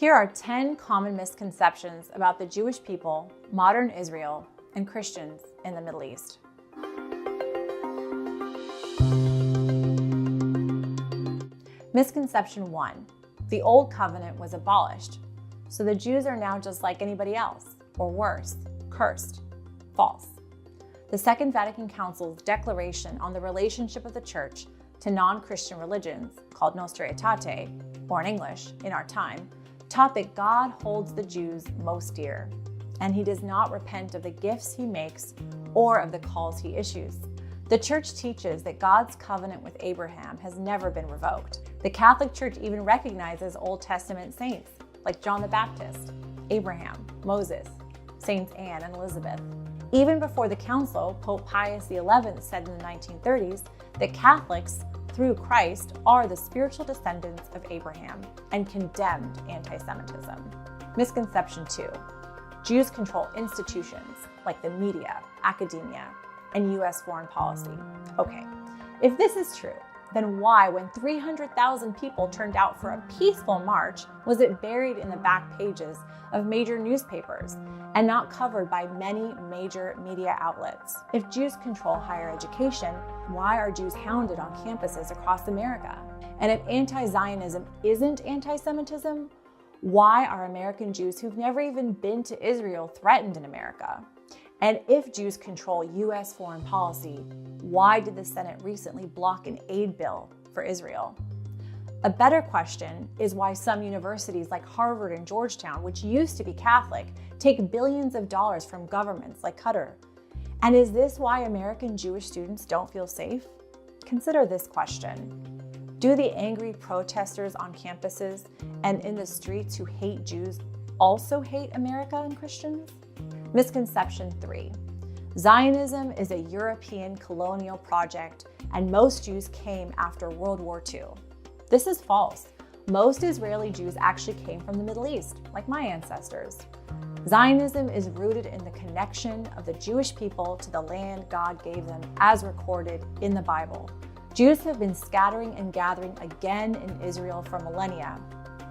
Here are 10 common misconceptions about the Jewish people, modern Israel, and Christians in the Middle East. Misconception 1. The Old Covenant was abolished, so the Jews are now just like anybody else, or worse, cursed. False. The Second Vatican Council's declaration on the relationship of the Church to non-Christian religions, called Nostra Aetate, or in English, in our time, taught that God holds the Jews most dear, and he does not repent of the gifts he makes or of the calls he issues. The Church teaches that God's covenant with Abraham has never been revoked. The Catholic Church even recognizes Old Testament saints like John the Baptist, Abraham, Moses, Saints Anne and Elizabeth. Even before the Council, Pope Pius XI said in the 1930s that Catholics, through Christ, are the spiritual descendants of Abraham, and condemned anti-Semitism. Misconception 2. Jews control institutions like the media, academia, and U.S. foreign policy. Okay, if this is true, then why, when 300,000 people turned out for a peaceful march, was it buried in the back pages of major newspapers and not covered by many major media outlets? If Jews control higher education, why are Jews hounded on campuses across America? And if anti-Zionism isn't anti-Semitism, why are American Jews who've never even been to Israel threatened in America? And if Jews control U.S. foreign policy, why did the Senate recently block an aid bill for Israel? A better question is why some universities like Harvard and Georgetown, which used to be Catholic, take billions of dollars from governments like Qatar. And is this why American Jewish students don't feel safe? Consider this question. Do the angry protesters on campuses and in the streets who hate Jews also hate America and Christians? Misconception 3. Zionism is a European colonial project, and most Jews came after World War II. This is false. Most Israeli Jews actually came from the Middle East, like my ancestors. Zionism is rooted in the connection of the Jewish people to the land God gave them, as recorded in the Bible. Jews have been scattering and gathering again in Israel for millennia,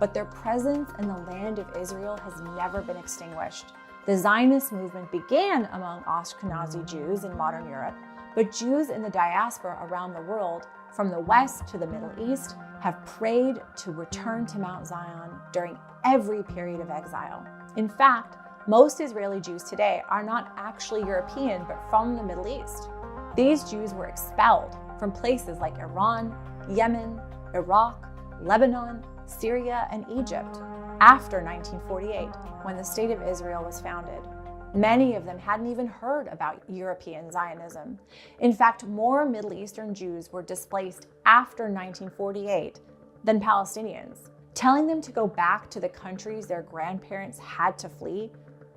but their presence in the land of Israel has never been extinguished. The Zionist movement began among Ashkenazi Jews in modern Europe, but Jews in the diaspora around the world, from the West to the Middle East, have prayed to return to Mount Zion during every period of exile. In fact, most Israeli Jews today are not actually European, but from the Middle East. These Jews were expelled from places like Iran, Yemen, Iraq, Lebanon, Syria, and Egypt after 1948, when the State of Israel was founded. Many of them hadn't even heard about European Zionism. In fact, more Middle Eastern Jews were displaced after 1948 than Palestinians. Telling them to go back to the countries their grandparents had to flee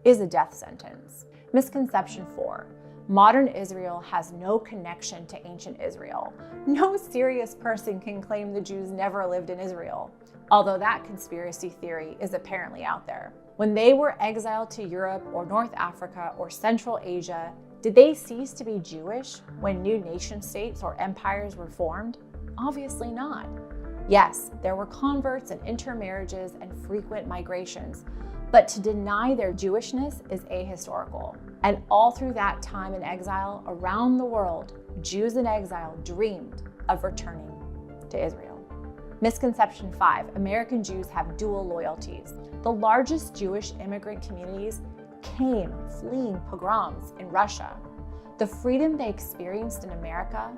is a death sentence. Misconception 4. Modern Israel has no connection to ancient Israel. No serious person can claim the Jews never lived in Israel, although that conspiracy theory is apparently out there. When they were exiled to Europe or North Africa or Central Asia, did they cease to be Jewish when new nation states or empires were formed? Obviously not. Yes, there were converts and intermarriages and frequent migrations, but to deny their Jewishness is ahistorical. And all through that time in exile around the world, Jews in exile dreamed of returning to Israel. Misconception 5. American Jews have dual loyalties. The largest Jewish immigrant communities came fleeing pogroms in Russia. The freedom they experienced in America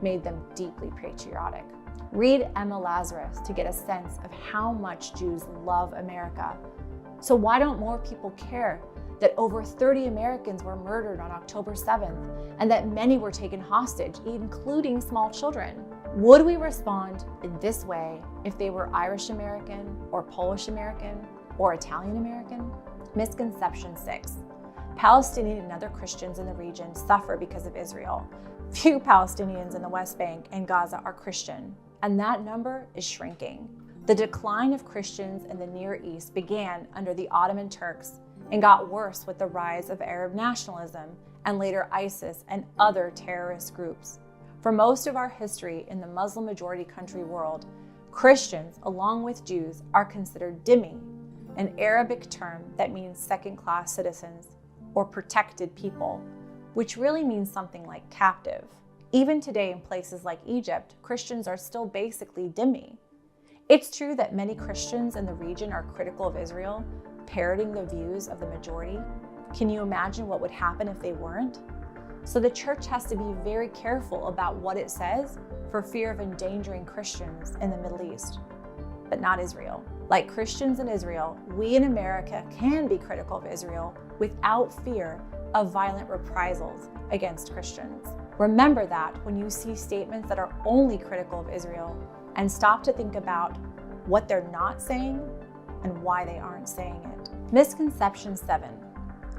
made them deeply patriotic. Read Emma Lazarus to get a sense of how much Jews love America. So why don't more people care that over 30 Americans were murdered on October 7th and that many were taken hostage, including small children? Would we respond in this way if they were Irish American or Polish American or Italian American? Misconception 6. Palestinian and other Christians in the region suffer because of Israel. Few Palestinians in the West Bank and Gaza are Christian, and that number is shrinking. The decline of Christians in the Near East began under the Ottoman Turks and got worse with the rise of Arab nationalism and later ISIS and other terrorist groups. For most of our history in the Muslim majority country world, Christians, along with Jews, are considered dhimmi, an Arabic term that means second-class citizens or protected people, which really means something like captive. Even today in places like Egypt, Christians are still basically dhimmi. It's true that many Christians in the region are critical of Israel, parroting the views of the majority. Can you imagine what would happen if they weren't? So the church has to be very careful about what it says for fear of endangering Christians in the Middle East, but not Israel. Like Christians in Israel, we in America can be critical of Israel without fear of violent reprisals against Christians. Remember that when you see statements that are only critical of Israel, and stop to think about what they're not saying and why they aren't saying it. Misconception 7.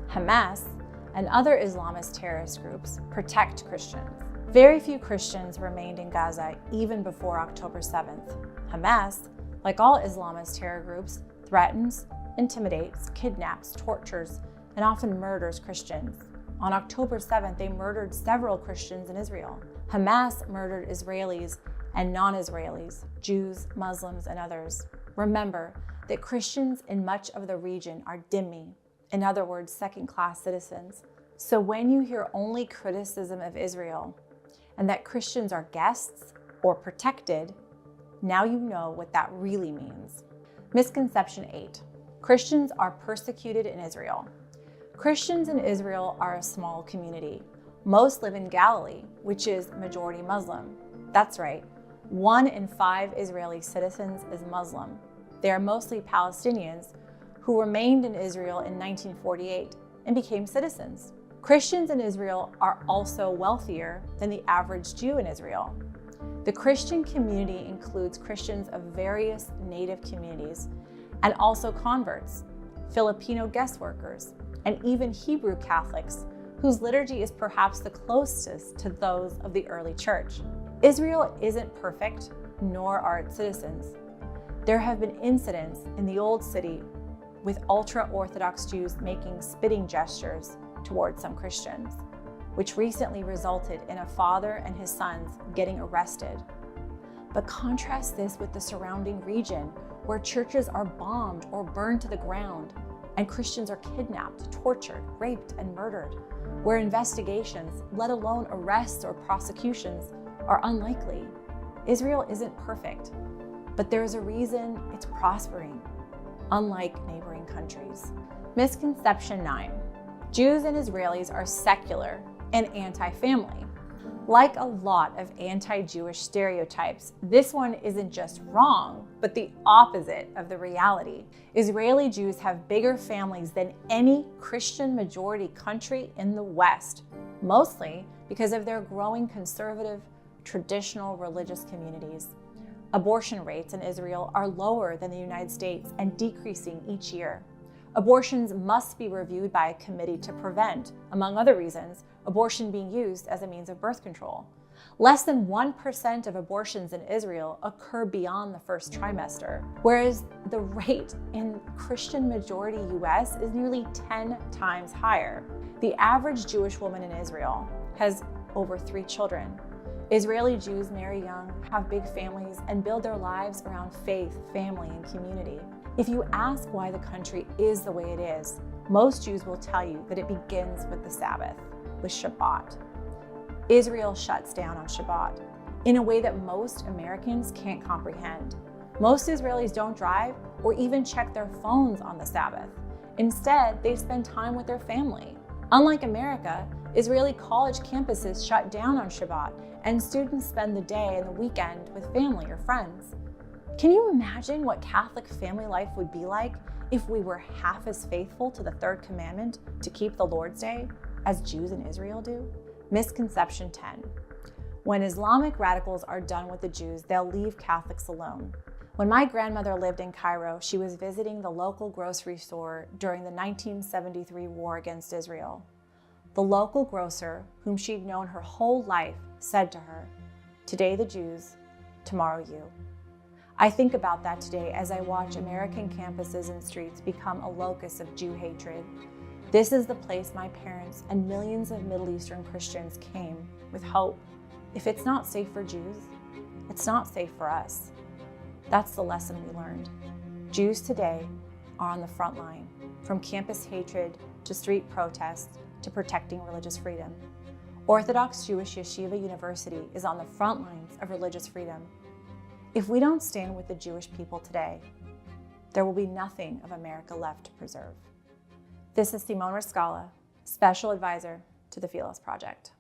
Hamas and other Islamist terrorist groups protect Christians. Very few Christians remained in Gaza even before October 7th. Hamas, like all Islamist terror groups, threatens, intimidates, kidnaps, tortures, and often murders Christians. On October 7th, they murdered several Christians in Israel. Hamas murdered Israelis and non-Israelis, Jews, Muslims, and others. Remember that Christians in much of the region are dhimmi, in other words, second-class citizens. So when you hear only criticism of Israel and that Christians are guests or protected, now you know what that really means. Misconception 8. Christians are persecuted in Israel. Christians in Israel are a small community. Most live in Galilee, which is majority Muslim. That's right. 1 in 5 Israeli citizens is Muslim. They are mostly Palestinians who remained in Israel in 1948 and became citizens. Christians in Israel are also wealthier than the average Jew in Israel. The Christian community includes Christians of various native communities and also converts, Filipino guest workers, and even Hebrew Catholics, whose liturgy is perhaps the closest to those of the early church. Israel isn't perfect, nor are its citizens. There have been incidents in the Old City with ultra-Orthodox Jews making spitting gestures towards some Christians, which recently resulted in a father and his sons getting arrested. But contrast this with the surrounding region, where churches are bombed or burned to the ground, and Christians are kidnapped, tortured, raped, and murdered, where investigations, let alone arrests or prosecutions, are unlikely. Israel isn't perfect, but there's a reason it's prospering, unlike neighboring countries. Misconception 9. Jews and Israelis are secular and anti-family. Like a lot of anti-Jewish stereotypes, this one isn't just wrong, but the opposite of the reality. Israeli Jews have bigger families than any Christian majority country in the West, mostly because of their growing conservative, traditional religious communities. Abortion rates in Israel are lower than the United States and decreasing each year. Abortions must be reviewed by a committee to prevent, among other reasons, abortion being used as a means of birth control. Less than 1% of abortions in Israel occur beyond the first trimester, whereas the rate in Christian majority US is nearly 10 times higher. The average Jewish woman in Israel has over 3 children. Israeli Jews marry young, have big families, and build their lives around faith, family, and community. If you ask why the country is the way it is, most Jews will tell you that it begins with the Sabbath, with Shabbat. Israel shuts down on Shabbat in a way that most Americans can't comprehend. Most Israelis don't drive or even check their phones on the Sabbath. Instead, they spend time with their family. Unlike America, Israeli college campuses shut down on Shabbat, and students spend the day and the weekend with family or friends. Can you imagine what Catholic family life would be like if we were half as faithful to the third commandment to keep the Lord's Day as Jews in Israel do? Misconception 10. When Islamic radicals are done with the Jews, they'll leave Catholics alone. When my grandmother lived in Cairo, she was visiting the local grocery store during the 1973 war against Israel. The local grocer, whom she'd known her whole life, said to her, "Today the Jews, tomorrow you." I think about that today as I watch American campuses and streets become a locus of Jew hatred. This is the place my parents and millions of Middle Eastern Christians came with hope. If it's not safe for Jews, it's not safe for us. That's the lesson we learned. Jews today, are on the front line, from campus hatred to street protests to protecting religious freedom. Orthodox Jewish Yeshiva University is on the front lines of religious freedom. If we don't stand with the Jewish people today, there will be nothing of America left to preserve. This is Simone Rizkallah, Special Advisor to the Philos Project.